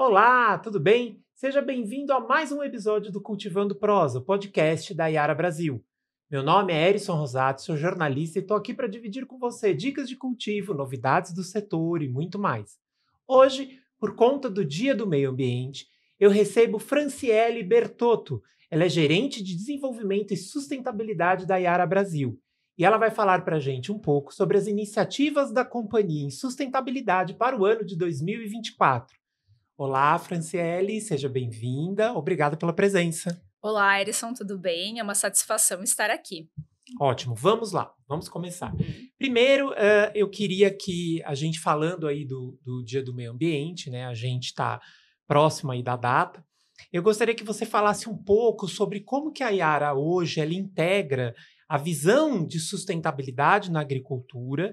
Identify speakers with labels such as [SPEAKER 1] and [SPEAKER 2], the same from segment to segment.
[SPEAKER 1] Olá, tudo bem? Seja bem-vindo a mais um episódio do Cultivando Prosa, o podcast da Yara Brasil. Meu nome é Erison Rosato, sou jornalista e estou aqui para dividir com você dicas de cultivo, novidades do setor e muito mais. Hoje, por conta do Dia do Meio Ambiente, eu recebo Franciele Bertotto. Ela é gerente de desenvolvimento e sustentabilidade da Yara Brasil. E ela vai falar para a gente um pouco sobre as iniciativas da companhia em sustentabilidade para o ano de 2024. Olá, Franciele, seja bem-vinda. Obrigado pela presença.
[SPEAKER 2] Olá, Erison, tudo bem? É uma satisfação estar aqui.
[SPEAKER 1] Ótimo, vamos lá, vamos começar. Primeiro, eu queria que a gente falando aí do Dia do Meio Ambiente, né? A gente está próximo aí da data. Eu gostaria que você falasse um pouco sobre como que a Yara hoje ela integra a visão de sustentabilidade na agricultura,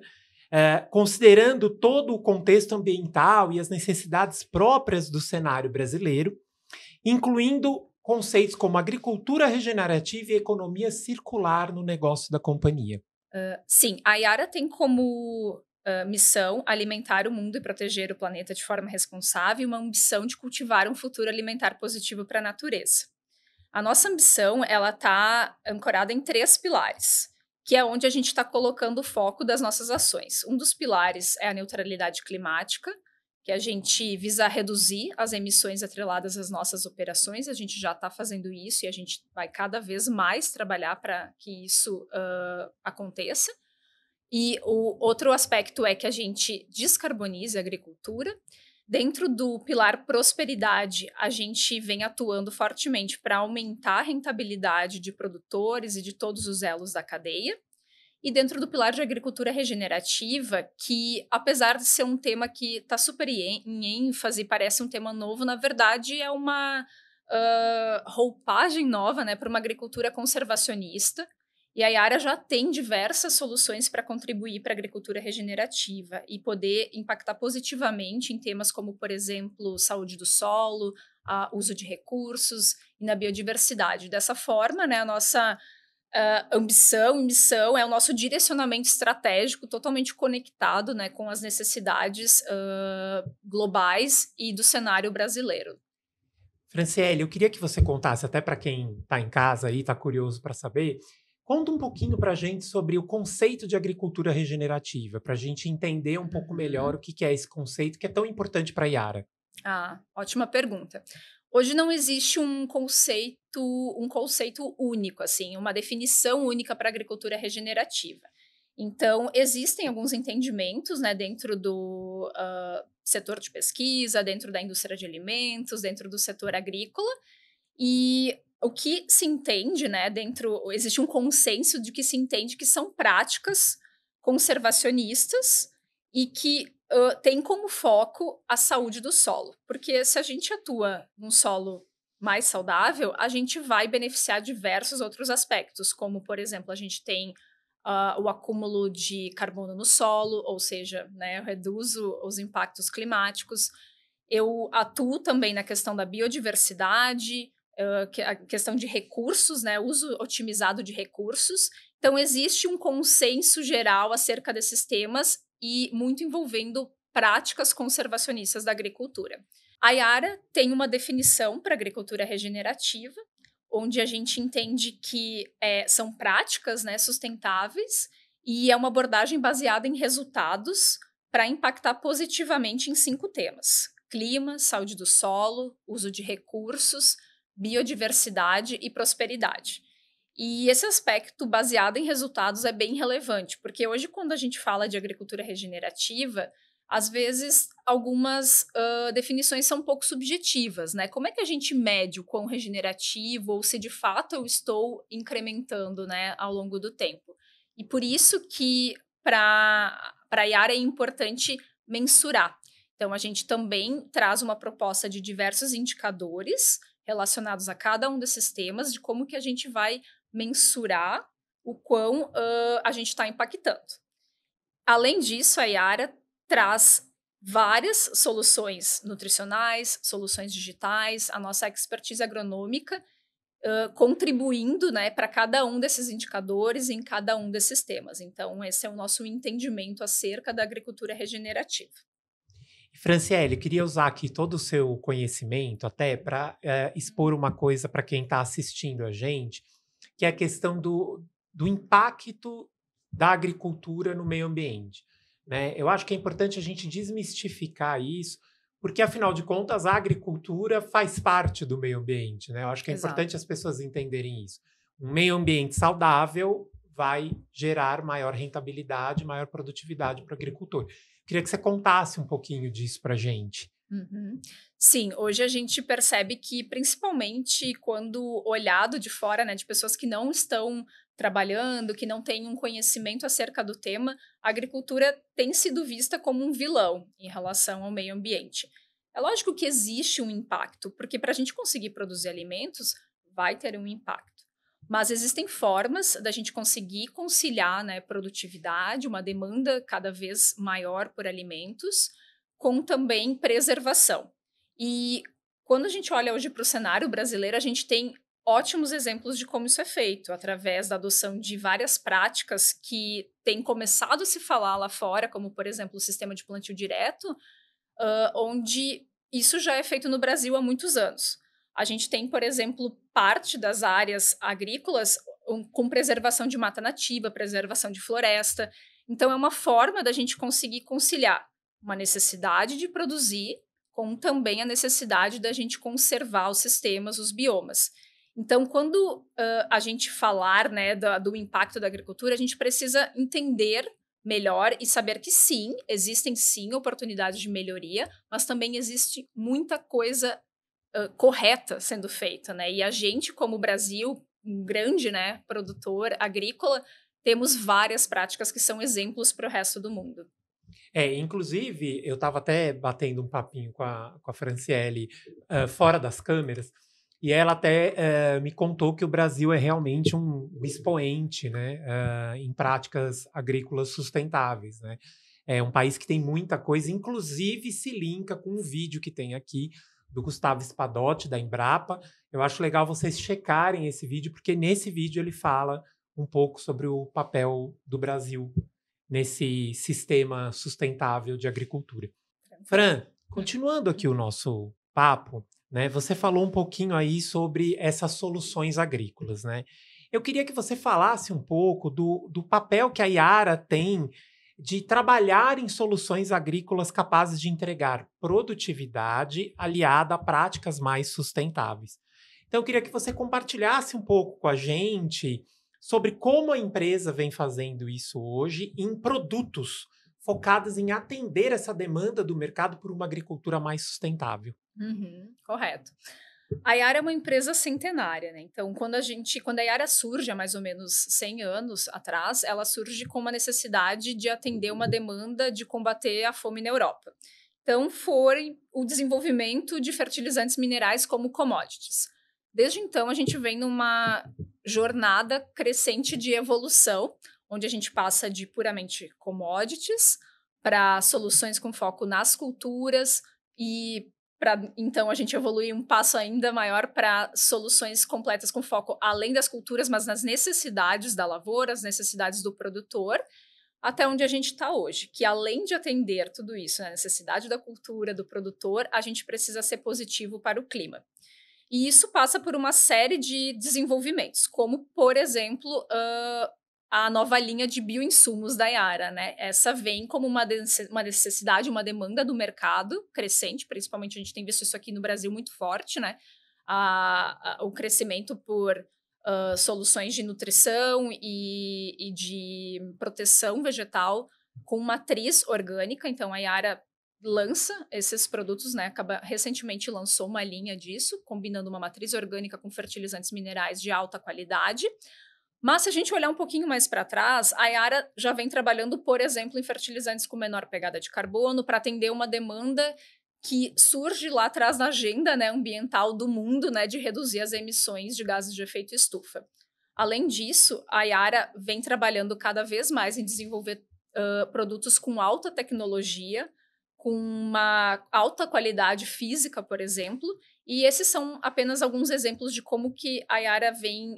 [SPEAKER 1] considerando todo o contexto ambiental e as necessidades próprias do cenário brasileiro, incluindo conceitos como agricultura regenerativa e economia circular no negócio da companhia.
[SPEAKER 2] Sim, a Yara tem como missão alimentar o mundo e proteger o planeta de forma responsável e uma ambição de cultivar um futuro alimentar positivo para a natureza. A nossa ambição, ela está ancorada em 3 pilares, que é onde a gente está colocando o foco das nossas ações. Um dos pilares é a neutralidade climática, que a gente visa reduzir as emissões atreladas às nossas operações. A gente já está fazendo isso e a gente vai cada vez mais trabalhar para que isso aconteça. E o outro aspecto é que a gente descarbonize a agricultura. Dentro do pilar prosperidade, a gente vem atuando fortemente para aumentar a rentabilidade de produtores e de todos os elos da cadeia. E dentro do pilar de agricultura regenerativa, que apesar de ser um tema que está super em ênfase, parece um tema novo, na verdade é uma roupagem nova, né, para uma agricultura conservacionista. E a Yara já tem diversas soluções para contribuir para a agricultura regenerativa e poder impactar positivamente em temas como, por exemplo, saúde do solo, uso de recursos e na biodiversidade. Dessa forma, né, a nossa ambição e missão é o nosso direcionamento estratégico totalmente conectado, né, com as necessidades globais e do cenário brasileiro.
[SPEAKER 1] Franciele, eu queria que você contasse, até para quem está em casa e está curioso para saber, conta um pouquinho para a gente sobre o conceito de agricultura regenerativa, para a gente entender um pouco melhor o que é esse conceito que é tão importante para a Yara.
[SPEAKER 2] Ótima pergunta. Hoje não existe um conceito único, assim, uma definição única para a agricultura regenerativa. Então, existem alguns entendimentos, né, dentro do setor de pesquisa, dentro da indústria de alimentos, dentro do setor agrícola, e o que se entende, né, existe um consenso de que se entende que são práticas conservacionistas e que tem como foco a saúde do solo. Porque se a gente atua num solo mais saudável, a gente vai beneficiar diversos outros aspectos, como, por exemplo, a gente tem o acúmulo de carbono no solo, ou seja, né, eu reduzo os impactos climáticos. Eu atuo também na questão da biodiversidade, a questão de recursos, né, uso otimizado de recursos. Então, existe um consenso geral acerca desses temas e muito envolvendo práticas conservacionistas da agricultura. A Yara tem uma definição para agricultura regenerativa, onde a gente entende que são práticas, né, sustentáveis e é uma abordagem baseada em resultados para impactar positivamente em 5 temas: clima, saúde do solo, uso de recursos, biodiversidade e prosperidade. E esse aspecto baseado em resultados é bem relevante, porque hoje, quando a gente fala de agricultura regenerativa, às vezes algumas definições são um pouco subjetivas, né? Como é que a gente mede o quão regenerativo ou se de fato eu estou incrementando, né, ao longo do tempo? E por isso que para a Yara é importante mensurar. Então, a gente também traz uma proposta de diversos indicadores relacionados a cada um desses temas, de como que a gente vai mensurar o quão a gente está impactando. Além disso, a Yara traz várias soluções nutricionais, soluções digitais, a nossa expertise agronômica, contribuindo, né, para cada um desses indicadores em cada um desses temas. Então, esse é o nosso entendimento acerca da agricultura regenerativa.
[SPEAKER 1] Franciele, eu queria usar aqui todo o seu conhecimento até para expor uma coisa para quem está assistindo a gente, que é a questão do impacto da agricultura no meio ambiente, né? Eu acho que é importante a gente desmistificar isso, porque afinal de contas a agricultura faz parte do meio ambiente, né? Eu acho que é importante
[SPEAKER 2] Exato.
[SPEAKER 1] as pessoas entenderem isso. Um meio ambiente saudável vai gerar maior rentabilidade, maior produtividade para o agricultor. Queria que você contasse um pouquinho disso para a gente.
[SPEAKER 2] Uhum. Sim, hoje a gente percebe que, principalmente quando olhado de fora, né, de pessoas que não estão trabalhando, que não têm um conhecimento acerca do tema, a agricultura tem sido vista como um vilão em relação ao meio ambiente. É lógico que existe um impacto, porque para a gente conseguir produzir alimentos, vai ter um impacto. Mas existem formas da gente conseguir conciliar, né, produtividade, uma demanda cada vez maior por alimentos, com também preservação. E quando a gente olha hoje para o cenário brasileiro, a gente tem ótimos exemplos de como isso é feito, através da adoção de várias práticas que têm começado a se falar lá fora, como, por exemplo, o sistema de plantio direto, onde isso já é feito no Brasil há muitos anos. A gente tem, por exemplo, parte das áreas agrícolas com preservação de mata nativa, preservação de floresta. Então, é uma forma da gente conseguir conciliar uma necessidade de produzir com também a necessidade da gente conservar os sistemas, os biomas. Então, quando a gente falar, né, do impacto da agricultura, a gente precisa entender melhor e saber que sim, existem sim oportunidades de melhoria, mas também existe muita coisa correta sendo feita, né? E a gente, como o Brasil, um grande, né, produtor agrícola, temos várias práticas que são exemplos para o resto do mundo.
[SPEAKER 1] Inclusive, eu estava até batendo um papinho com a Franciele fora das câmeras, e ela até me contou que o Brasil é realmente um expoente, né, em práticas agrícolas sustentáveis, né? É um país que tem muita coisa, inclusive se linka com um vídeo que tem aqui do Gustavo Espadotti, da Embrapa. Eu acho legal vocês checarem esse vídeo, porque nesse vídeo ele fala um pouco sobre o papel do Brasil nesse sistema sustentável de agricultura.
[SPEAKER 2] Tranquilo.
[SPEAKER 1] Fran, continuando aqui o nosso papo, né? Você falou um pouquinho aí sobre essas soluções agrícolas, né? Eu queria que você falasse um pouco do papel que a Yara tem de trabalhar em soluções agrícolas capazes de entregar produtividade aliada a práticas mais sustentáveis. Então, eu queria que você compartilhasse um pouco com a gente sobre como a empresa vem fazendo isso hoje em produtos focados em atender essa demanda do mercado por uma agricultura mais sustentável.
[SPEAKER 2] Uhum, correto. A Yara é uma empresa centenária, né? Então, quando a Yara surge há mais ou menos 100 anos atrás, ela surge com uma necessidade de atender uma demanda de combater a fome na Europa. Então, foi o desenvolvimento de fertilizantes minerais como commodities. Desde então, a gente vem numa jornada crescente de evolução, onde a gente passa de puramente commodities para soluções com foco nas culturas e então a gente evoluir um passo ainda maior para soluções completas com foco além das culturas, mas nas necessidades da lavoura, as necessidades do produtor, até onde a gente está hoje, que além de atender tudo isso, né, a necessidade da cultura, do produtor, a gente precisa ser positivo para o clima. E isso passa por uma série de desenvolvimentos, como, por exemplo, a nova linha de bioinsumos da Yara, né? Essa vem como uma necessidade, uma demanda do mercado crescente, principalmente a gente tem visto isso aqui no Brasil muito forte, né? O crescimento por soluções de nutrição e de proteção vegetal com matriz orgânica. Então, a Yara lança esses produtos, né? Recentemente lançou uma linha disso, combinando uma matriz orgânica com fertilizantes minerais de alta qualidade. Mas se a gente olhar um pouquinho mais para trás, a Yara já vem trabalhando, por exemplo, em fertilizantes com menor pegada de carbono para atender uma demanda que surge lá atrás na agenda, né, ambiental do mundo, né, de reduzir as emissões de gases de efeito estufa. Além disso, a Yara vem trabalhando cada vez mais em desenvolver produtos com alta tecnologia, com uma alta qualidade física, por exemplo, e esses são apenas alguns exemplos de como que a Yara vem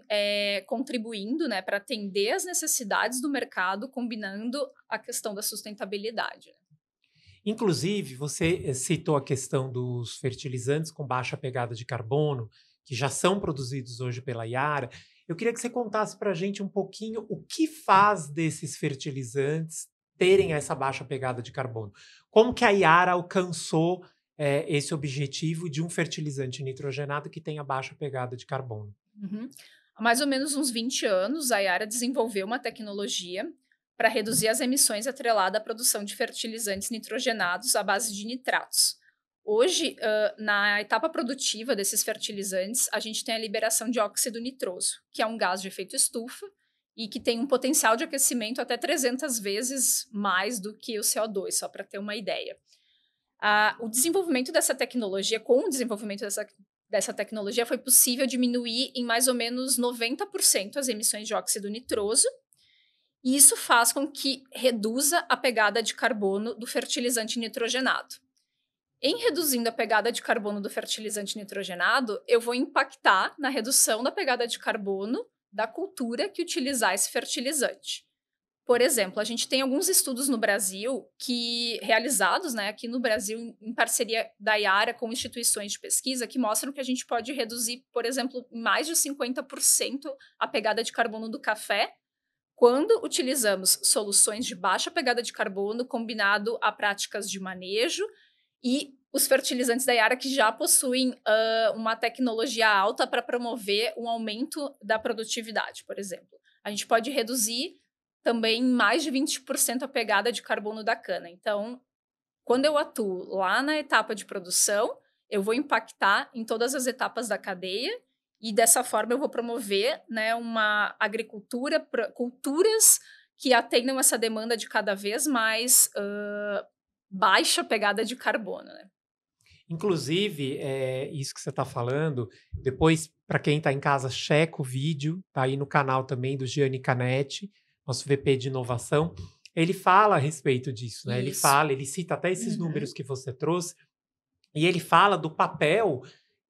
[SPEAKER 2] contribuindo, né, para atender as necessidades do mercado, combinando a questão da sustentabilidade.
[SPEAKER 1] Inclusive, você citou a questão dos fertilizantes com baixa pegada de carbono, que já são produzidos hoje pela Yara. Eu queria que você contasse para a gente um pouquinho o que faz desses fertilizantes terem essa baixa pegada de carbono. Como que a Yara alcançou esse objetivo de um fertilizante nitrogenado que tenha baixa pegada de carbono?
[SPEAKER 2] Uhum. Há mais ou menos uns 20 anos, a Yara desenvolveu uma tecnologia para reduzir as emissões atrelada à produção de fertilizantes nitrogenados à base de nitratos. Hoje, na etapa produtiva desses fertilizantes, a gente tem a liberação de óxido nitroso, que é um gás de efeito estufa e que tem um potencial de aquecimento até 300 vezes mais do que o CO2, só para ter uma ideia. O desenvolvimento dessa tecnologia, com o desenvolvimento dessa tecnologia, foi possível diminuir em mais ou menos 90% as emissões de óxido nitroso, e isso faz com que reduza a pegada de carbono do fertilizante nitrogenado. Em reduzindo a pegada de carbono do fertilizante nitrogenado, eu vou impactar na redução da pegada de carbono da cultura que utilizar esse fertilizante. Por exemplo, a gente tem alguns estudos no Brasil realizados, né, aqui no Brasil, em parceria da Yara com instituições de pesquisa, que mostram que a gente pode reduzir, por exemplo, em mais de 50% a pegada de carbono do café, quando utilizamos soluções de baixa pegada de carbono combinado a práticas de manejo e os fertilizantes da Yara que já possuem uma tecnologia alta para promover um aumento da produtividade, por exemplo. A gente pode reduzir também mais de 20% a pegada de carbono da cana. Então, quando eu atuo lá na etapa de produção, eu vou impactar em todas as etapas da cadeia e dessa forma eu vou promover, né, uma agricultura, culturas que atendam essa demanda de cada vez mais baixa pegada de carbono, né?
[SPEAKER 1] Inclusive, isso que você está falando, depois, para quem está em casa, checa o vídeo, tá aí no canal também do Gianni Canetti, nosso VP de inovação. Ele fala a respeito disso, né?
[SPEAKER 2] Isso.
[SPEAKER 1] Ele cita até esses números que você trouxe, e ele fala do papel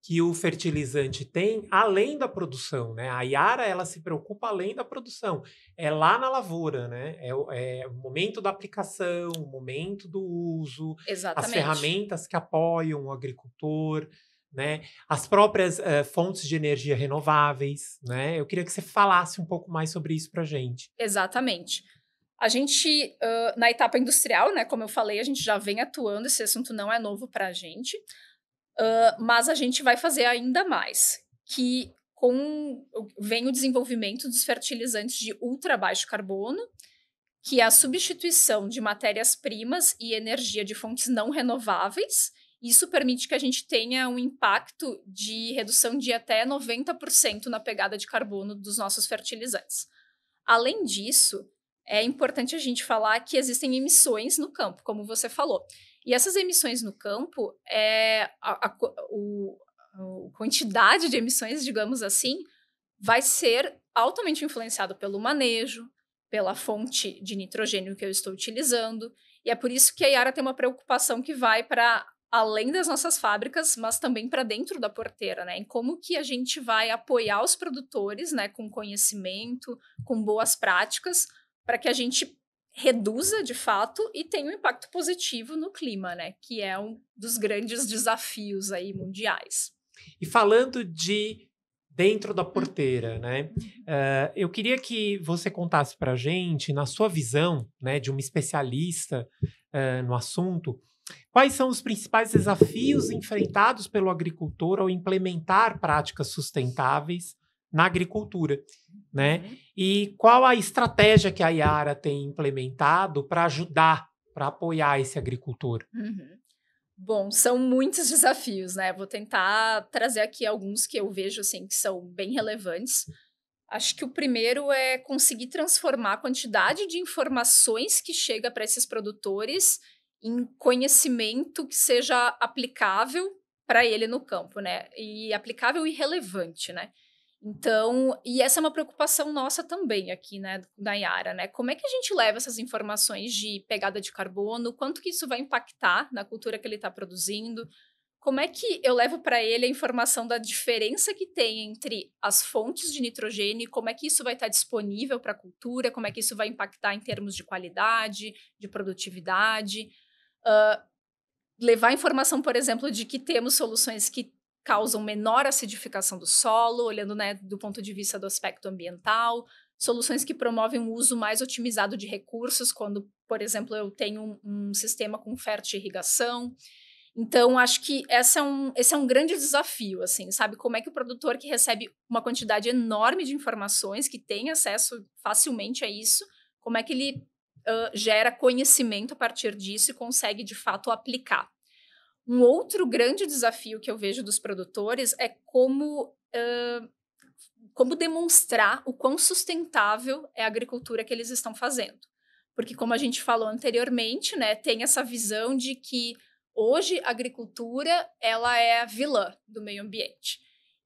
[SPEAKER 1] que o fertilizante tem além da produção, né? A Yara, ela se preocupa além da produção. É lá na lavoura, né? É o momento da aplicação, o momento do uso, as
[SPEAKER 2] Exatamente.
[SPEAKER 1] ferramentas que apoiam o agricultor, né? As próprias fontes de energia renováveis, né? Eu queria que você falasse um pouco mais sobre isso para a gente.
[SPEAKER 2] Exatamente. A gente, na etapa industrial, né, como eu falei, a gente já vem atuando, esse assunto não é novo para a gente, mas a gente vai fazer ainda mais, que vem o desenvolvimento dos fertilizantes de ultra baixo carbono, que é a substituição de matérias-primas e energia de fontes não renováveis. Isso permite que a gente tenha um impacto de redução de até 90% na pegada de carbono dos nossos fertilizantes. Além disso, é importante a gente falar que existem emissões no campo, como você falou. E essas emissões no campo, a quantidade de emissões, digamos assim, vai ser altamente influenciado pelo manejo, pela fonte de nitrogênio que eu estou utilizando. E é por isso que a Yara tem uma preocupação que vai para além das nossas fábricas, mas também para dentro da porteira, né? Em como que a gente vai apoiar os produtores, né, com conhecimento, com boas práticas, para que a gente reduza de fato e tenha um impacto positivo no clima, né? Que é um dos grandes desafios aí mundiais.
[SPEAKER 1] E falando de dentro da porteira, né? Eu queria que você contasse para a gente, na sua visão, né, de uma especialista no assunto, quais são os principais desafios enfrentados pelo agricultor ao implementar práticas sustentáveis na agricultura, né? E qual a estratégia que a Yara tem implementado para ajudar, para apoiar esse agricultor?
[SPEAKER 2] Bom, são muitos desafios, né? Vou tentar trazer aqui alguns que eu vejo assim que são bem relevantes. Acho que o primeiro é conseguir transformar a quantidade de informações que chega para esses produtores em conhecimento que seja aplicável para ele no campo, né? E aplicável e relevante, né? Então, e essa é uma preocupação nossa também aqui, né, da Yara, né? Como é que a gente leva essas informações de pegada de carbono? Quanto que isso vai impactar na cultura que ele está produzindo? Como é que eu levo para ele a informação da diferença que tem entre as fontes de nitrogênio, como é que isso vai estar disponível para a cultura, como é que isso vai impactar em termos de qualidade, de produtividade? levar informação, por exemplo, de que temos soluções que causam menor acidificação do solo, olhando, né, do ponto de vista do aspecto ambiental, soluções que promovem um uso mais otimizado de recursos, quando, por exemplo, eu tenho um sistema com fértil irrigação. Então, acho que esse é um grande desafio, assim, sabe? Como é que o produtor que recebe uma quantidade enorme de informações, que tem acesso facilmente a isso, como é que ele gera conhecimento a partir disso e consegue, de fato, aplicar. Um outro grande desafio que eu vejo dos produtores é como demonstrar o quão sustentável é a agricultura que eles estão fazendo. Porque, como a gente falou anteriormente, né, tem essa visão de que hoje a agricultura ela é a vilã do meio ambiente.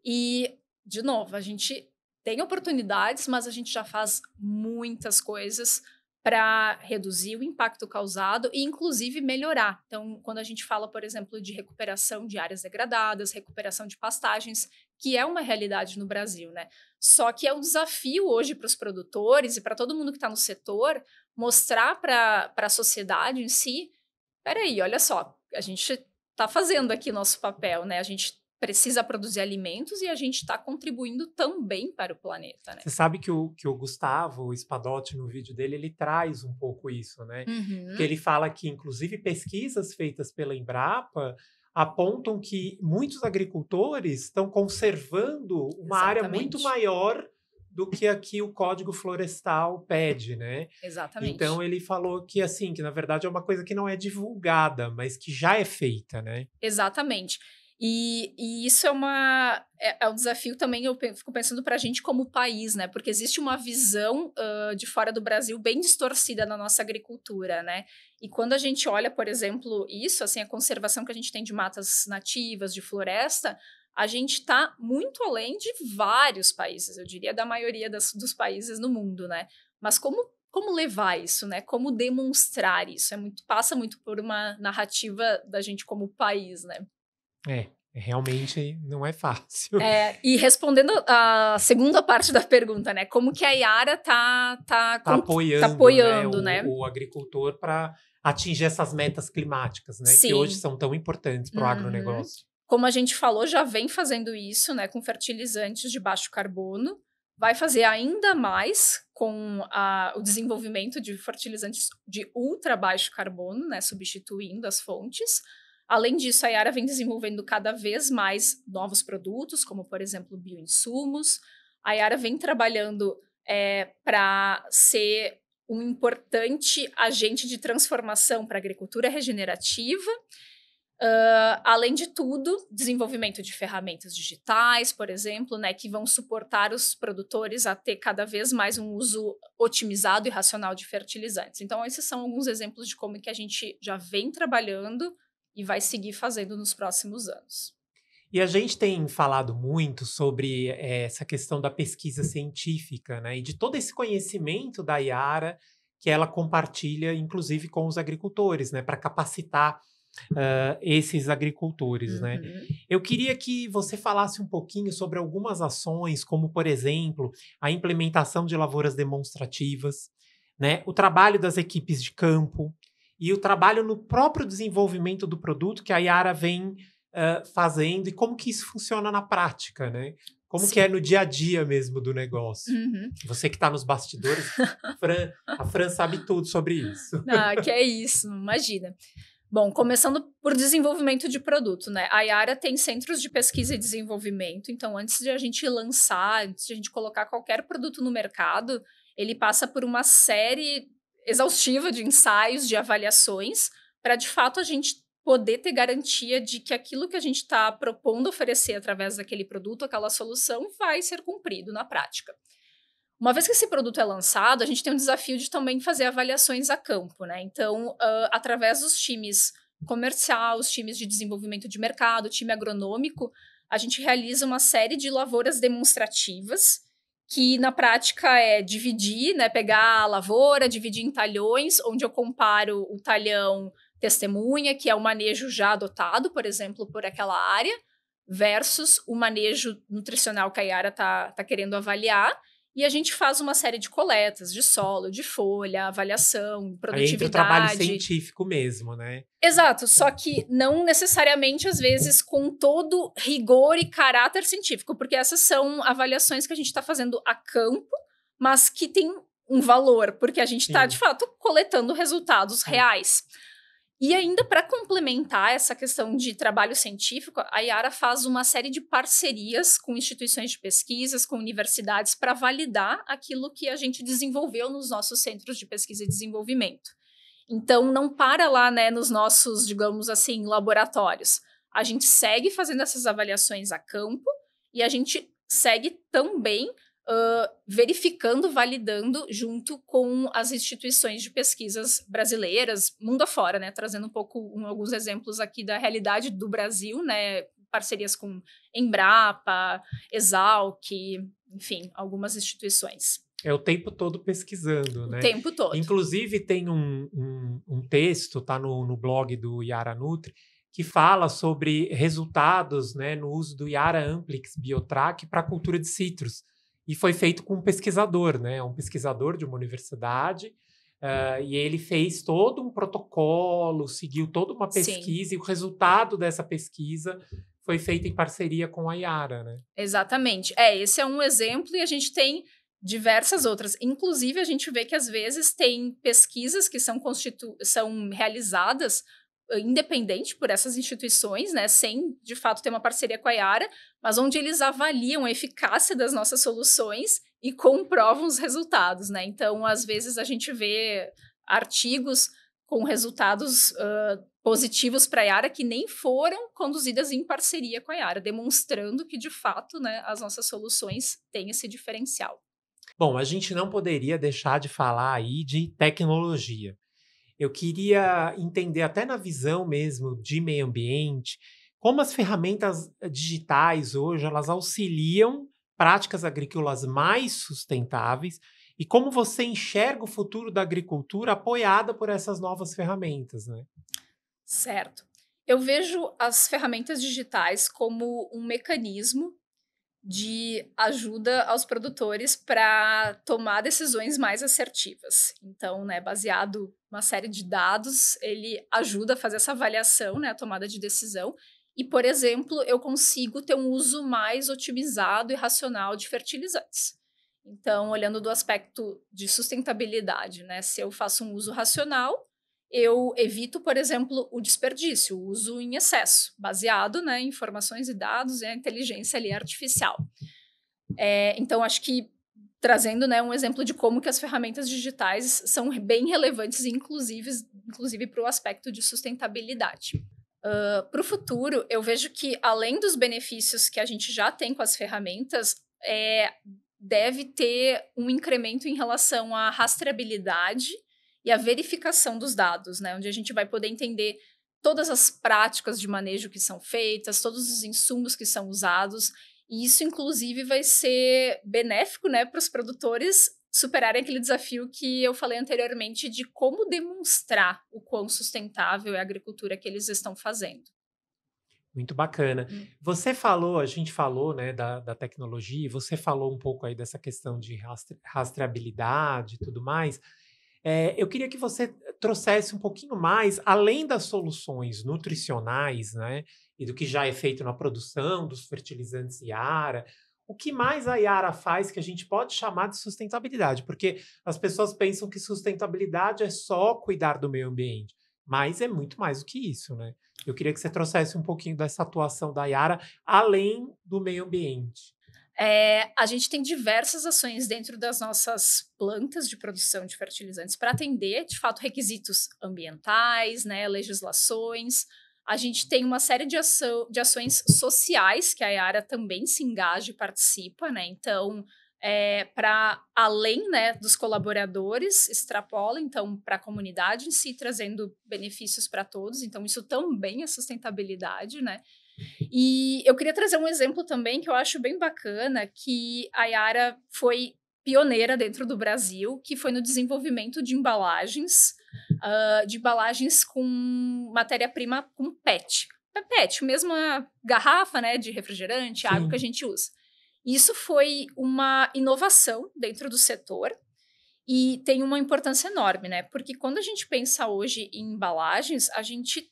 [SPEAKER 2] E, de novo, a gente tem oportunidades, mas a gente já faz muitas coisas para reduzir o impacto causado e, inclusive, melhorar. Então, quando a gente fala, por exemplo, de recuperação de áreas degradadas, recuperação de pastagens, que é uma realidade no Brasil, né? Só que é um desafio hoje para os produtores e para todo mundo que está no setor mostrar para a sociedade em si, peraí, olha só, a gente está fazendo aqui nosso papel, né? A gente precisa produzir alimentos e a gente está contribuindo também para o planeta, né?
[SPEAKER 1] Você sabe que o Gustavo Spadotti, no vídeo dele, ele traz um pouco isso, né? Porque ele fala que, inclusive, pesquisas feitas pela Embrapa apontam que muitos agricultores estão conservando uma área muito maior do que aqui o Código Florestal pede, né?
[SPEAKER 2] Exatamente.
[SPEAKER 1] Então ele falou que, assim, que na verdade é uma coisa que não é divulgada, mas que já é feita, né?
[SPEAKER 2] Exatamente. E isso é um desafio também, eu fico pensando para a gente como país, né? Porque existe uma visão de fora do Brasil bem distorcida na nossa agricultura, né? E quando a gente olha, por exemplo, isso, assim, a conservação que a gente tem de matas nativas, de floresta, a gente está muito além de vários países, eu diria da maioria dos países no mundo, né? Mas como levar isso, né? Como demonstrar isso? Passa muito por uma narrativa da gente como país, né?
[SPEAKER 1] Realmente não é fácil.
[SPEAKER 2] E respondendo a segunda parte da pergunta, né? Como que a Yara tá apoiando, né?
[SPEAKER 1] O agricultor para atingir essas metas climáticas, né?
[SPEAKER 2] Sim.
[SPEAKER 1] Que hoje são tão importantes para o agronegócio.
[SPEAKER 2] Como a gente falou, já vem fazendo isso, né? Com fertilizantes de baixo carbono. Vai fazer ainda mais com o desenvolvimento de fertilizantes de ultra baixo carbono, né? Substituindo as fontes. Além disso, a Yara vem desenvolvendo cada vez mais novos produtos, como, por exemplo, bioinsumos. A Yara vem trabalhando para ser um importante agente de transformação para a agricultura regenerativa. Além de tudo, desenvolvimento de ferramentas digitais, por exemplo, né, que vão suportar os produtores a ter cada vez mais um uso otimizado e racional de fertilizantes. Então, esses são alguns exemplos de como que a gente já vem trabalhando e vai seguir fazendo nos próximos anos.
[SPEAKER 1] E a gente tem falado muito sobre essa questão da pesquisa científica, né? E de todo esse conhecimento da Yara que ela compartilha, inclusive, com os agricultores, né? Para capacitar esses agricultores, né? Eu queria que você falasse um pouquinho sobre algumas ações, como, por exemplo, a implementação de lavouras demonstrativas, né? O trabalho das equipes de campo, e o trabalho no próprio desenvolvimento do produto que a Yara vem fazendo e como que isso funciona na prática, né? Como que é no dia a dia mesmo do negócio. Você que está nos bastidores, a Fran sabe tudo sobre isso.
[SPEAKER 2] Que é isso, imagina. Bom, começando por desenvolvimento de produto, né? A Yara tem centros de pesquisa e desenvolvimento, então antes de a gente lançar, antes de a gente colocar qualquer produto no mercado, ele passa por uma série exaustiva de ensaios, de avaliações, para de fato a gente poder ter garantia de que aquilo que a gente está propondo oferecer através daquele produto, aquela solução, vai ser cumprido na prática. Uma vez que esse produto é lançado, a gente tem um desafio de também fazer avaliações a campo, né? Então, através dos times comercial, os times de desenvolvimento de mercado, o time agronômico, a gente realiza uma série de lavouras demonstrativas, que na prática é dividir, né, pegar a lavoura, dividir em talhões, onde eu comparo o talhão testemunha, que é o manejo já adotado, por exemplo, por aquela área, versus o manejo nutricional que a Yara está querendo avaliar. e a gente faz uma série de coletas de solo, de folha, avaliação, produtividade.
[SPEAKER 1] Aí entra o trabalho científico mesmo, né?
[SPEAKER 2] Exato, só que não necessariamente, às vezes, com todo rigor e caráter científico, porque essas são avaliações que a gente está fazendo a campo, mas que tem um valor, porque a gente está, de fato, coletando resultados reais. E ainda para complementar essa questão de trabalho científico, a Yara faz uma série de parcerias com instituições de pesquisas, com universidades, para validar aquilo que a gente desenvolveu nos nossos centros de pesquisa e desenvolvimento. Então, não para lá, né, nos nossos, digamos assim, laboratórios. A gente segue fazendo essas avaliações a campo e a gente segue também verificando, validando junto com as instituições de pesquisas brasileiras, mundo afora, né? Trazendo alguns exemplos aqui da realidade do Brasil, né? Parcerias com Embrapa, Exalc, enfim, algumas instituições.
[SPEAKER 1] É o tempo todo pesquisando, né?
[SPEAKER 2] O tempo todo.
[SPEAKER 1] Inclusive, tem um texto, tá no blog do Yara Nutri, que fala sobre resultados, né, no uso do Yara Amplix Biotrack para a cultura de citros. E foi feito com um pesquisador, né? Um pesquisador de uma universidade, e ele fez todo um protocolo, seguiu toda uma pesquisa, e o resultado dessa pesquisa foi feito em parceria com a Yara, né?
[SPEAKER 2] Exatamente. Esse é um exemplo, e a gente tem diversas outras. Inclusive, a gente vê que às vezes tem pesquisas que são realizadas independente por essas instituições, né, sem de fato ter uma parceria com a Yara, mas onde eles avaliam a eficácia das nossas soluções e comprovam os resultados, né? Então, às vezes a gente vê artigos com resultados positivos para a Yara que nem foram conduzidas em parceria com a Yara, demonstrando que de fato, né, as nossas soluções têm esse diferencial.
[SPEAKER 1] Bom, a gente não poderia deixar de falar aí de tecnologia. Eu queria entender, até na visão mesmo de meio ambiente, como as ferramentas digitais hoje elas auxiliam práticas agrícolas mais sustentáveis e como você enxerga o futuro da agricultura apoiada por essas novas ferramentas, né?
[SPEAKER 2] Certo. Eu vejo as ferramentas digitais como um mecanismo de ajuda aos produtores para tomar decisões mais assertivas. Então, né, baseado uma série de dados, ele ajuda a fazer essa avaliação, né, a tomada de decisão. E, por exemplo, eu consigo ter um uso mais otimizado e racional de fertilizantes. Então, olhando do aspecto de sustentabilidade, né, se eu faço um uso racional, eu evito, por exemplo, o desperdício, o uso em excesso, baseado, né, em informações e dados e a inteligência ali artificial. Então, acho que trazendo, né, um exemplo de como que as ferramentas digitais são bem relevantes, inclusive para o aspecto de sustentabilidade. Para o futuro, eu vejo que, além dos benefícios que a gente já tem com as ferramentas, deve ter um incremento em relação à rastreabilidade e a verificação dos dados, né? Onde a gente vai poder entender todas as práticas de manejo que são feitas, todos os insumos que são usados, e isso, inclusive, vai ser benéfico, né, para os produtores superarem aquele desafio que eu falei anteriormente de como demonstrar o quão sustentável é a agricultura que eles estão fazendo.
[SPEAKER 1] Muito bacana. A gente falou, né, da tecnologia, você falou um pouco aí dessa questão de rastreabilidade e tudo mais. Eu queria que você trouxesse um pouquinho mais, além das soluções nutricionais, né, e do que já é feito na produção dos fertilizantes Yara, o que mais a Yara faz que a gente pode chamar de sustentabilidade? Porque as pessoas pensam que sustentabilidade é só cuidar do meio ambiente, mas é muito mais do que isso, né? Eu queria que você trouxesse um pouquinho dessa atuação da Yara, além do meio ambiente.
[SPEAKER 2] A gente tem diversas ações dentro das nossas plantas de produção de fertilizantes para atender, de fato, requisitos ambientais, né, legislações. A gente tem uma série de ações sociais que a Yara também se engaja e participa, né? Então, para além, né, dos colaboradores, extrapola, então, para a comunidade em si, trazendo benefícios para todos. Então, isso também é sustentabilidade, né? E eu queria trazer um exemplo também que eu acho bem bacana, que a Yara foi pioneira dentro do Brasil, que foi no desenvolvimento de embalagens com matéria-prima com PET. PET, mesma garrafa, né, de refrigerante,
[SPEAKER 1] Sim.
[SPEAKER 2] água que a gente usa. Isso foi uma inovação dentro do setor e tem uma importância enorme, né? Porque quando a gente pensa hoje em embalagens, a gente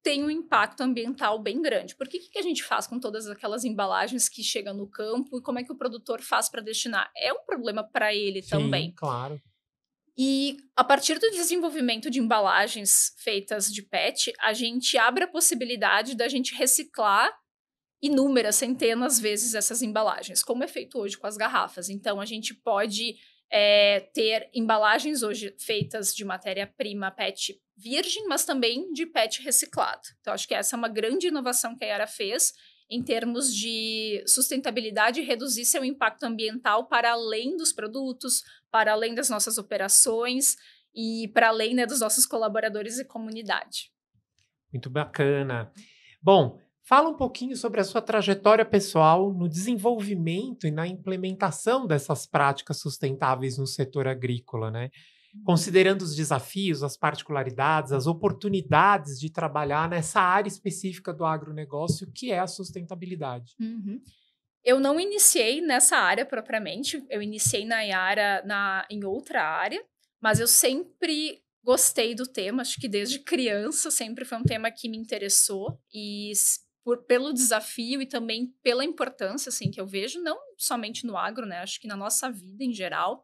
[SPEAKER 2] tem um impacto ambiental bem grande. Porque o que a gente faz com todas aquelas embalagens que chegam no campo e como é que o produtor faz para destinar? É um problema para ele também.
[SPEAKER 1] Sim, claro.
[SPEAKER 2] E a partir do desenvolvimento de embalagens feitas de PET, a gente abre a possibilidade da gente reciclar inúmeras, centenas vezes essas embalagens, como é feito hoje com as garrafas. Então, a gente pode ter embalagens hoje feitas de matéria-prima PET virgem, mas também de PET reciclado. Então, acho que essa é uma grande inovação que a Yara fez em termos de sustentabilidade e reduzir seu impacto ambiental para além dos produtos, para além das nossas operações e para além, né, dos nossos colaboradores e comunidade.
[SPEAKER 1] Muito bacana. Bom, fala um pouquinho sobre a sua trajetória pessoal no desenvolvimento e na implementação dessas práticas sustentáveis no setor agrícola, né? Considerando os desafios, as particularidades, as oportunidades de trabalhar nessa área específica do agronegócio, que é a sustentabilidade.
[SPEAKER 2] Uhum. Eu não iniciei nessa área propriamente, eu iniciei na Yara em outra área, mas eu sempre gostei do tema, acho que desde criança sempre foi um tema que me interessou e pelo desafio e também pela importância assim, que eu vejo, não somente no agro, né? Acho que na nossa vida em geral.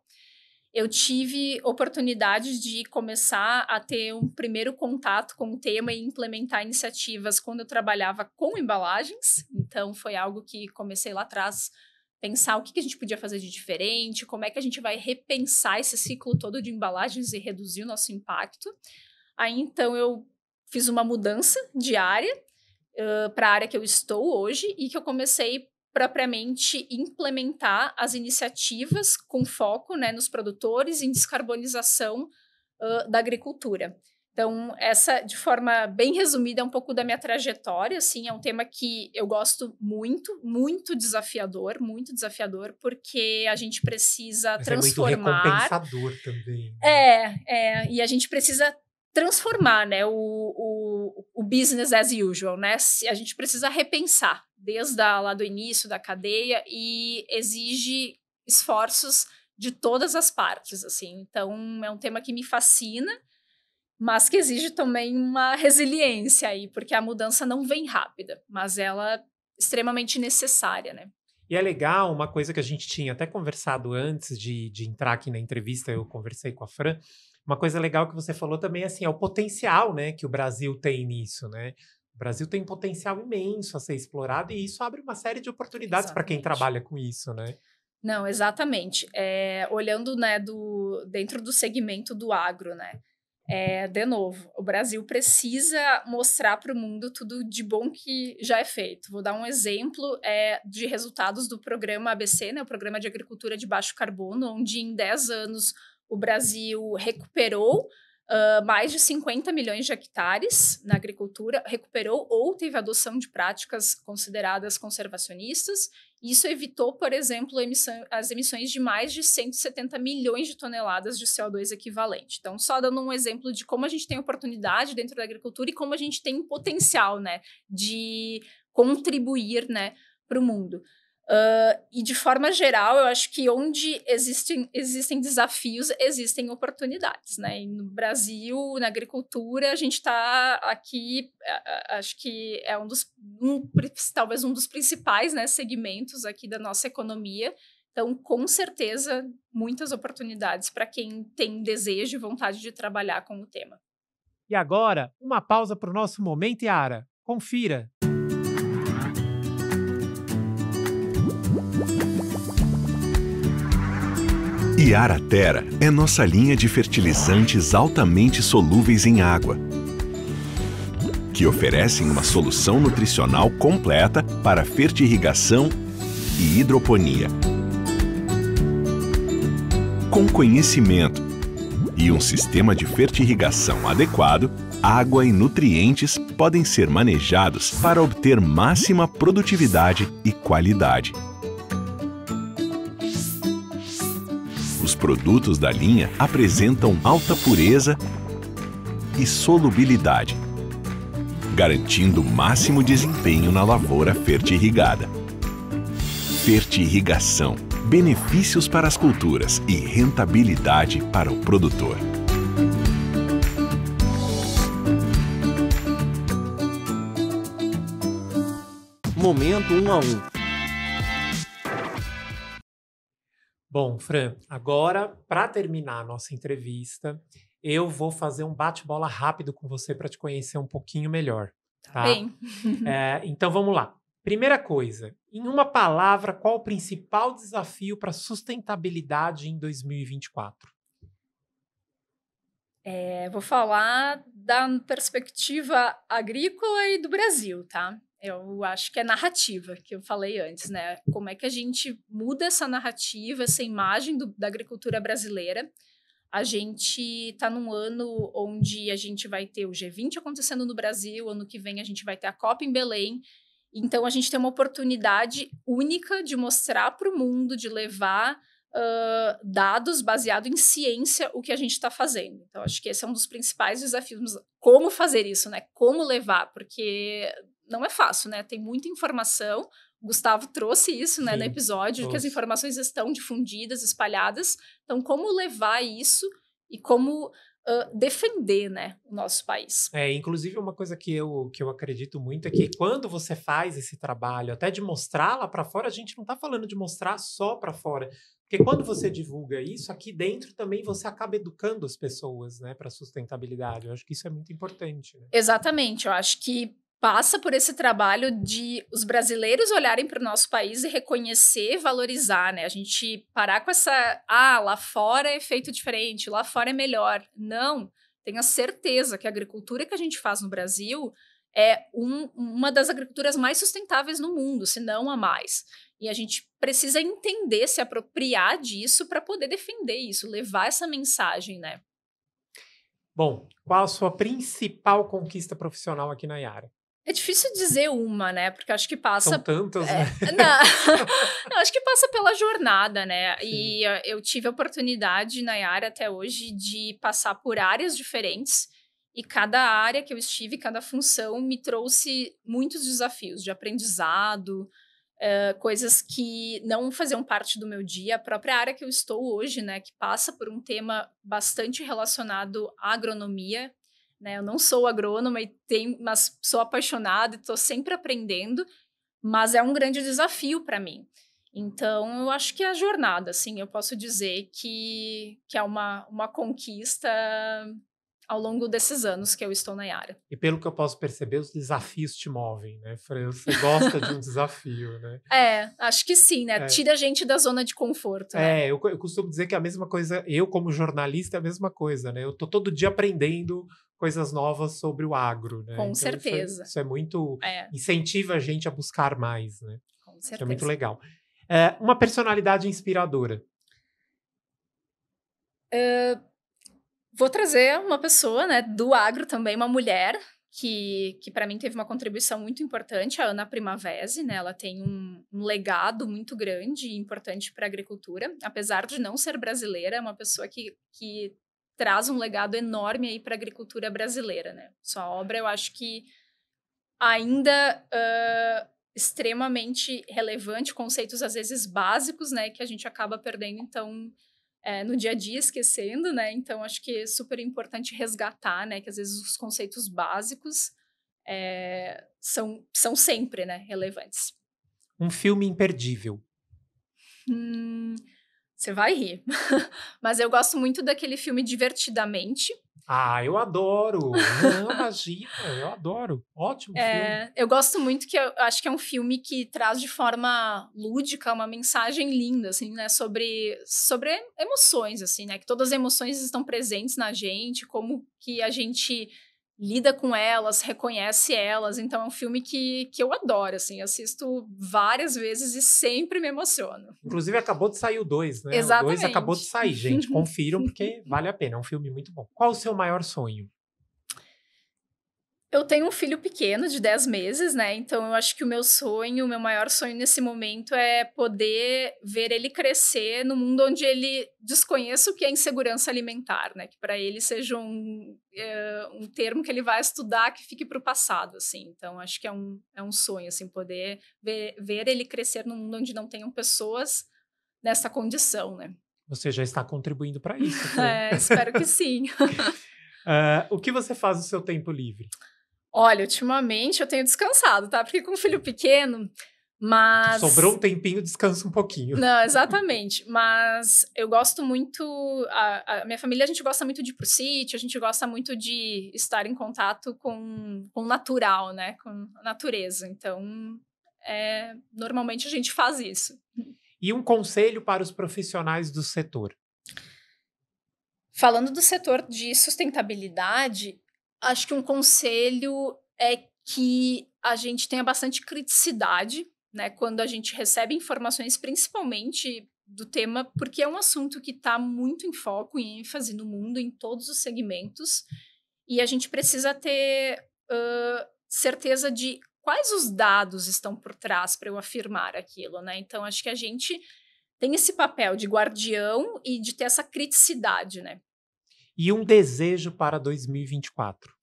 [SPEAKER 2] Eu tive oportunidade de começar a ter um primeiro contato com o tema e implementar iniciativas quando eu trabalhava com embalagens. Então, foi algo que comecei lá atrás, pensar o que a gente podia fazer de diferente, como é que a gente vai repensar esse ciclo todo de embalagens e reduzir o nosso impacto. Aí, então, eu fiz uma mudança de área para a área que eu estou hoje e que eu comecei propriamente implementar as iniciativas com foco, né, nos produtores em descarbonização da agricultura. Então, essa, de forma bem resumida, é um pouco da minha trajetória, assim, é um tema que eu gosto muito, muito desafiador, porque a gente precisa transformar...
[SPEAKER 1] É muito recompensador também.
[SPEAKER 2] E a gente precisa transformar, né, o business as usual, né? A gente precisa repensar desde lá do início da cadeia e exige esforços de todas as partes, assim. Então, é um tema que me fascina, mas que exige também uma resiliência aí, porque a mudança não vem rápida, mas ela é extremamente necessária, né?
[SPEAKER 1] E é legal, uma coisa que a gente tinha até conversado antes de entrar aqui na entrevista, eu conversei com a Fran, uma coisa legal que você falou também, assim, é o potencial, né, que o Brasil tem nisso, né? O Brasil tem um potencial imenso a ser explorado e isso abre uma série de oportunidades para quem trabalha com isso, né?
[SPEAKER 2] Não, exatamente. Olhando, né, dentro do segmento do agro, né? De novo, o Brasil precisa mostrar para o mundo tudo de bom que já é feito. Vou dar um exemplo de resultados do programa ABC, né, o Programa de Agricultura de Baixo Carbono, onde em 10 anos o Brasil recuperou mais de 50 milhões de hectares na agricultura, recuperou ou teve adoção de práticas consideradas conservacionistas. Isso evitou, por exemplo, as emissões de mais de 170 milhões de toneladas de CO2 equivalente. Então, só dando um exemplo de como a gente tem oportunidade dentro da agricultura e como a gente tem potencial, né, de contribuir, né, para o mundo. E de forma geral, eu acho que onde existem desafios, existem oportunidades, né? E no Brasil, na agricultura, a gente está aqui, acho que é talvez um dos principais, né, segmentos aqui da nossa economia. Então, com certeza, muitas oportunidades para quem tem desejo e vontade de trabalhar com o tema.
[SPEAKER 1] E agora, uma pausa para o nosso Momento Yara. Confira!
[SPEAKER 3] Yara Terra é nossa linha de fertilizantes altamente solúveis em água, que oferecem uma solução nutricional completa para fertirrigação e hidroponia. Com conhecimento e um sistema de fertirrigação adequado, água e nutrientes podem ser manejados para obter máxima produtividade e qualidade. Os produtos da linha apresentam alta pureza e solubilidade, garantindo o máximo desempenho na lavoura fertirrigada. Fertirrigação, benefícios para as culturas e rentabilidade para o produtor.
[SPEAKER 4] Momento 1 a 1.
[SPEAKER 1] Bom, Fran, agora, para terminar a nossa entrevista, eu vou fazer um bate-bola rápido com você para te conhecer um pouquinho melhor. Tá?
[SPEAKER 2] Bem.
[SPEAKER 1] Então, vamos lá. Primeira coisa, em uma palavra, qual o principal desafio para a sustentabilidade em 2024?
[SPEAKER 2] Vou falar da perspectiva agrícola e do Brasil, tá? Eu acho que é narrativa, que eu falei antes, né? Como é que a gente muda essa narrativa, essa imagem da agricultura brasileira? A gente está num ano onde a gente vai ter o G20 acontecendo no Brasil, ano que vem a gente vai ter a COP em Belém. Então, a gente tem uma oportunidade única de mostrar para o mundo, de levar dados baseados em ciência o que a gente está fazendo. Então, acho que esse é um dos principais desafios. Como fazer isso, né? Como levar, porque não é fácil, né? Tem muita informação. O Gustavo trouxe isso, né, no episódio, que as informações estão difundidas, espalhadas. Então, como levar isso e como defender, né, o nosso país.
[SPEAKER 1] Inclusive, uma coisa que eu acredito muito é que quando você faz esse trabalho, até de mostrar lá para fora, a gente não está falando de mostrar só para fora. Porque quando você divulga isso, aqui dentro também você acaba educando as pessoas, né, para sustentabilidade. Eu acho que isso é muito importante. Né?
[SPEAKER 2] Exatamente. Eu acho que passa por esse trabalho de os brasileiros olharem para o nosso país e reconhecer, valorizar, né? A gente parar com essa... lá fora é feito diferente, lá fora é melhor. Não, tenha certeza que a agricultura que a gente faz no Brasil é uma das agriculturas mais sustentáveis no mundo, se não a mais. E a gente precisa entender, se apropriar disso para poder defender isso, levar essa mensagem, né?
[SPEAKER 1] Bom, qual a sua principal conquista profissional aqui na Yara?
[SPEAKER 2] É difícil dizer uma, né? Porque acho que passa...
[SPEAKER 1] São tantas, né?
[SPEAKER 2] Não, acho que passa pela jornada, né? Sim. E eu tive a oportunidade na Yara até hoje de passar por áreas diferentes. E cada área que eu estive, cada função, me trouxe muitos desafios de aprendizado, coisas que não faziam parte do meu dia. A própria área que eu estou hoje, né? Que passa por um tema bastante relacionado à agronomia. Né? Eu não sou agrônoma, mas sou apaixonada e estou sempre aprendendo, mas é um grande desafio para mim. Então, eu acho que é a jornada, assim, eu posso dizer que é uma conquista ao longo desses anos que eu estou na Yara.
[SPEAKER 1] E pelo que eu posso perceber, os desafios te movem, né, Fran? Você gosta de um desafio, né?
[SPEAKER 2] Acho que sim, né? Tira a gente da zona de conforto, né?
[SPEAKER 1] Eu costumo dizer que é a mesma coisa, eu como jornalista é a mesma coisa, né? Eu tô todo dia aprendendo coisas novas sobre o agro, né?
[SPEAKER 2] Com
[SPEAKER 1] então,
[SPEAKER 2] certeza.
[SPEAKER 1] Isso é muito... incentiva a gente a buscar mais, né?
[SPEAKER 2] Com certeza.
[SPEAKER 1] Isso é muito legal. Uma personalidade inspiradora.
[SPEAKER 2] Vou trazer uma pessoa, né, do agro também, uma mulher, que para mim teve uma contribuição muito importante, a Ana Primavesi, né? Ela tem um legado muito grande e importante para a agricultura, apesar de não ser brasileira, é uma pessoa que traz um legado enorme aí para a agricultura brasileira, né? Sua obra, eu acho que ainda extremamente relevante, conceitos às vezes básicos, né, que a gente acaba perdendo, então, no dia a dia, esquecendo, né? Então, acho que é super importante resgatar, né, que às vezes os conceitos básicos são sempre, né, relevantes.
[SPEAKER 1] Um filme imperdível.
[SPEAKER 2] Você vai rir. Mas eu gosto muito daquele filme Divertidamente.
[SPEAKER 1] Eu adoro! Não, imagina, eu adoro. Ótimo filme.
[SPEAKER 2] Eu gosto muito, que eu acho que é um filme que traz de forma lúdica uma mensagem linda, assim, né? Sobre emoções, assim, né? Que todas as emoções estão presentes na gente, como que a gente lida com elas, reconhece elas. Então, é um filme que eu adoro, assim. Assisto várias vezes e sempre me emociono.
[SPEAKER 1] Inclusive, acabou de sair o 2, né?
[SPEAKER 2] Exatamente.
[SPEAKER 1] O 2 acabou de sair, gente. Confiram, porque vale a pena. É um filme muito bom. Qual o seu maior sonho?
[SPEAKER 2] Eu tenho um filho pequeno de 10 meses, né? Então eu acho que o meu maior sonho nesse momento é poder ver ele crescer no mundo onde ele desconheça o que é insegurança alimentar, né? Que para ele seja um termo que ele vai estudar que fique para o passado, assim. Então acho que é um sonho, assim, poder ver ele crescer num mundo onde não tenham pessoas nessa condição, né?
[SPEAKER 1] Você já está contribuindo para isso.
[SPEAKER 2] Espero que sim.
[SPEAKER 1] O que você faz no seu tempo livre?
[SPEAKER 2] Olha, ultimamente eu tenho descansado, tá? Porque com um filho pequeno, mas...
[SPEAKER 1] Sobrou um tempinho, descansa um pouquinho.
[SPEAKER 2] Não, exatamente. Mas eu gosto muito... A minha família, a gente gosta muito de ir pro sítio, a gente gosta muito de estar em contato com o natural, né? Com a natureza. Então, normalmente a gente faz isso.
[SPEAKER 1] E um conselho para os profissionais do setor?
[SPEAKER 2] Falando do setor de sustentabilidade... Acho que um conselho é que a gente tenha bastante criticidade, né, quando a gente recebe informações, principalmente do tema, porque é um assunto que está muito em foco e ênfase no mundo, em todos os segmentos, e a gente precisa ter certeza de quais os dados estão por trás para eu afirmar aquilo, né? Então, acho que a gente tem esse papel de guardião e de ter essa criticidade, né?
[SPEAKER 1] E um desejo para 2024?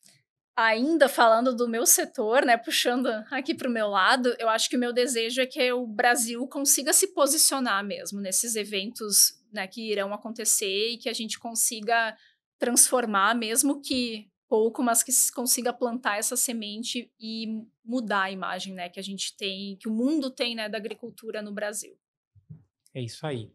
[SPEAKER 2] Ainda falando do meu setor, né, puxando aqui para o meu lado, eu acho que o meu desejo é que o Brasil consiga se posicionar mesmo nesses eventos, né, que irão acontecer e que a gente consiga transformar, mesmo que pouco, mas que consiga plantar essa semente e mudar a imagem, né, que a gente tem, que o mundo tem, né, da agricultura no Brasil.
[SPEAKER 1] É isso aí.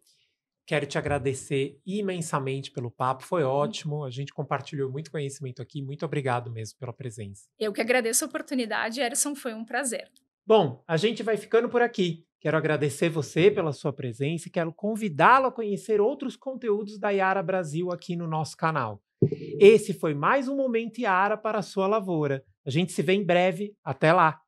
[SPEAKER 1] Quero te agradecer imensamente pelo papo, foi ótimo, a gente compartilhou muito conhecimento aqui, muito obrigado mesmo pela presença.
[SPEAKER 2] Eu que agradeço a oportunidade, Erison, foi um prazer.
[SPEAKER 1] Bom, a gente vai ficando por aqui. Quero agradecer você pela sua presença e quero convidá-lo a conhecer outros conteúdos da Yara Brasil aqui no nosso canal. Esse foi mais um Momento Yara para a sua lavoura. A gente se vê em breve, até lá!